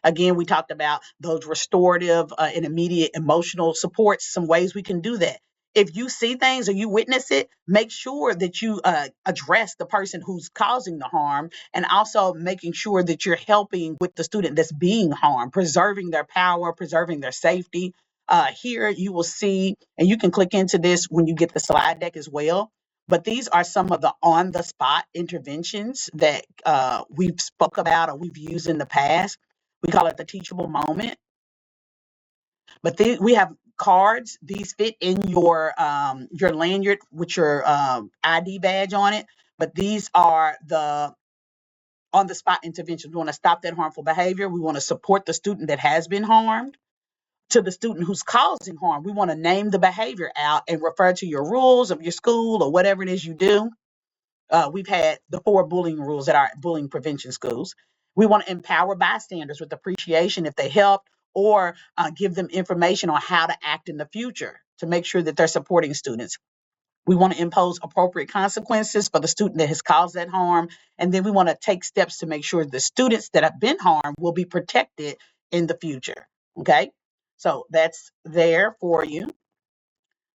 Again, we talked about those restorative and immediate emotional supports, some ways we can do that. If you see things or you witness it, make sure that you address the person who's causing the harm, and also making sure that you're helping with the student that's being harmed, preserving their power, preserving their safety. Here you will see, and you can click into this when you get the slide deck as well. But these are some of the on-the-spot interventions that we've spoke about or we've used in the past. We call it the teachable moment. But we have cards. These fit in your lanyard with your ID badge on it. But these are the on-the-spot interventions. We want to stop that harmful behavior. We want to support the student that has been harmed. To the student who's causing harm, we want to name the behavior out and refer to your rules of your school or whatever it is you do. We've had the 4 bullying rules at our bullying prevention schools. We want to empower bystanders with appreciation if they helped, or give them information on how to act in the future to make sure that they're supporting students. We want to impose appropriate consequences for the student that has caused that harm. And then we want to take steps to make sure the students that have been harmed will be protected in the future. Okay, so that's there for you.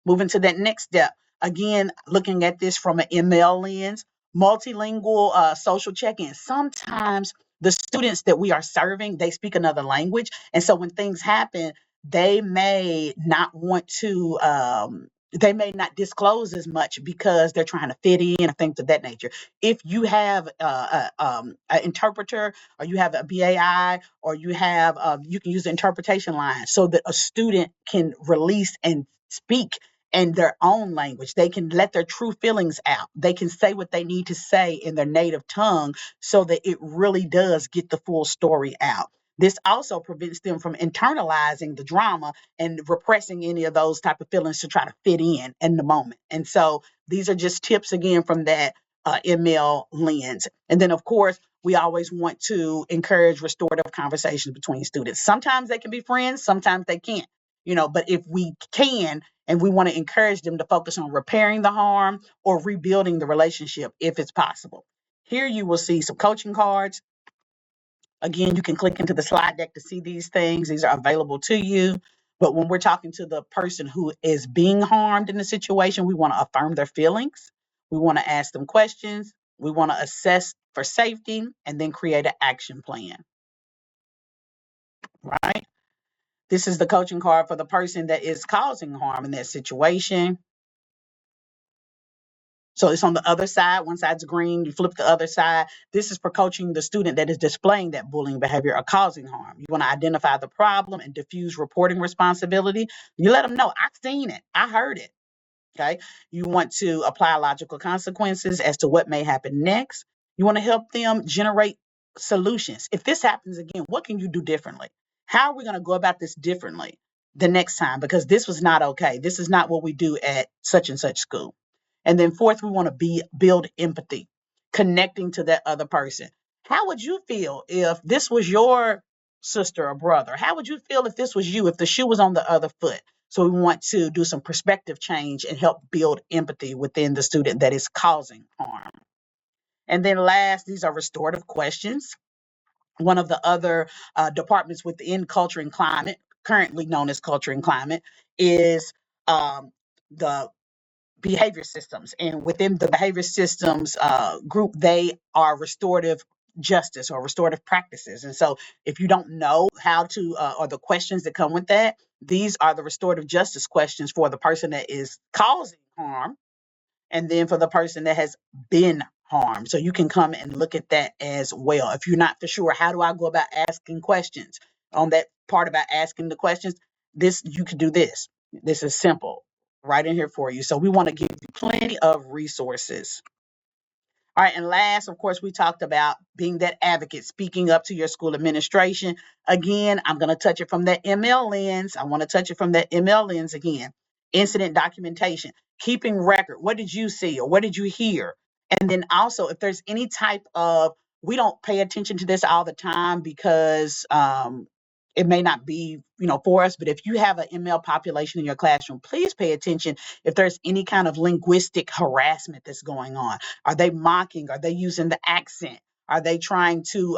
Moving to that next step, again, looking at this from an ML lens, multilingual social check-in. Sometimes the students that we are serving, they speak another language. And so when things happen, they may not want to, they may not disclose as much because they're trying to fit in and things of that nature. If you have an interpreter, or you have a BAI, or you have, you can use the interpretation line so that a student can release and speak in their own language. They can let their true feelings out. They can say what they need to say in their native tongue so that it really does get the full story out. This also prevents them from internalizing the drama and repressing any of those type of feelings to try to fit in the moment. And so these are just tips again from that ML lens. And then of course, we always want to encourage restorative conversations between students. Sometimes they can be friends, sometimes they can't. But if we can, and we want to encourage them to focus on repairing the harm or rebuilding the relationship if it's possible. Here you will see some coaching cards. Again, you can click into the slide deck to see these things. These are available to you. But when we're talking to the person who is being harmed in the situation, we want to affirm their feelings. We want to ask them questions. We want to assess for safety and then create an action plan. Right? This is the coaching card for the person that is causing harm in that situation. So it's on the other side. One side's green, you flip the other side. This is for coaching the student that is displaying that bullying behavior or causing harm. You want to identify the problem and diffuse reporting responsibility. You let them know, I've seen it, I heard it. Okay. You want to apply logical consequences as to what may happen next. You want to help them generate solutions. If this happens again, what can you do differently? How are we going to go about this differently the next time? Because this was not okay. This is not what we do at such and such school. And then fourth, we want to build empathy, connecting to that other person. How would you feel if this was your sister or brother? How would you feel if this was you, if the shoe was on the other foot? So we want to do some perspective change and help build empathy within the student that is causing harm. And then last, these are restorative questions. One of the other departments within Culture and Climate, currently known as Culture and Climate, is the behavior systems. And within the behavior systems group, they are restorative justice or restorative practices. And so if you don't know how to, or the questions that come with that, these are the restorative justice questions for the person that is causing harm, and then for the person that has been harmed. So you can come and look at that as well. If you're not for sure, how do I go about asking questions? On that part about asking the questions, you can do this. This is simple, right in here for you. So we want to give you plenty of resources. All right, and last, of course, we talked about being that advocate, speaking up to your school administration. Again, I'm going to touch it from that ML lens. I want to touch it from that ML lens again. Incident documentation, keeping record. What did you see or what did you hear? And then also, if there's any type of, we don't pay attention to this all the time because it may not be, for us, but if you have an ML population in your classroom, please pay attention if there's any kind of linguistic harassment that's going on. Are they mocking? Are they using the accent? Are they trying to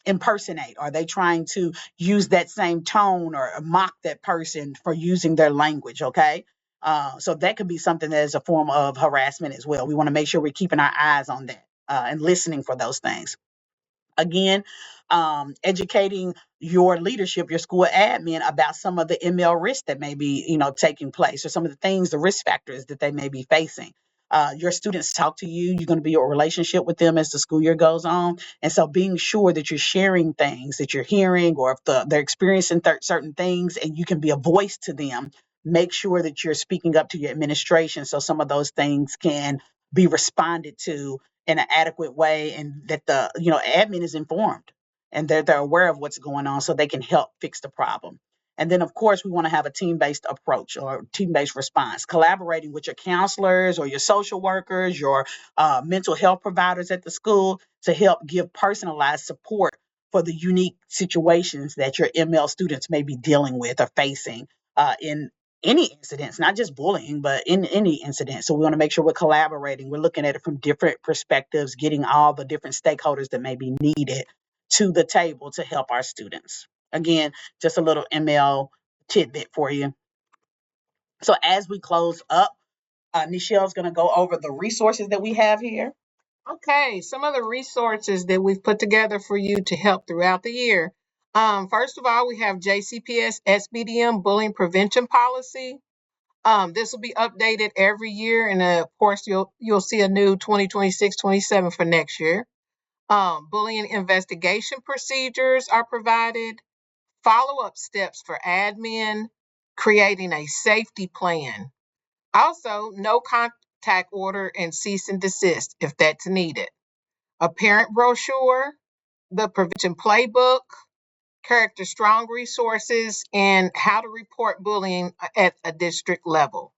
impersonate? Are they trying to use that same tone or mock that person for using their language? Okay. So that could be something that is a form of harassment as well. We want to make sure we're keeping our eyes on that and listening for those things. Again, educating your leadership, your school admin about some of the ML risks that may be, taking place, or some of the things, the risk factors that they may be facing. Your students talk to you. You're going to be in a relationship with them as the school year goes on, and so being sure that you're sharing things that you're hearing, or if they're experiencing certain things, and you can be a voice to them. Make sure that you're speaking up to your administration so some of those things can be responded to in an adequate way, and that the admin is informed and they're aware of what's going on so they can help fix the problem. And then of course we want to have a team-based approach or team-based response, collaborating with your counselors or your social workers, your mental health providers at the school to help give personalized support for the unique situations that your ML students may be dealing with or facing in any incidents, not just bullying, but in any incident. So we want to make sure we're collaborating. We're looking at it from different perspectives, getting all the different stakeholders that may be needed to the table to help our students. Again, just a little ML tidbit for you. So as we close up, Nichelle's going to go over the resources that we have here. Okay, some of the resources that we've put together for you to help throughout the year. First of all, we have JCPS SBDM Bullying Prevention Policy. This will be updated every year, and of course, you'll see a new 2026-27 for next year. Bullying investigation procedures are provided. Follow-up steps for admin. Creating a safety plan. Also, no contact order and cease and desist if that's needed. A parent brochure, the prevention playbook, character strong resources, and how to report bullying at a district level.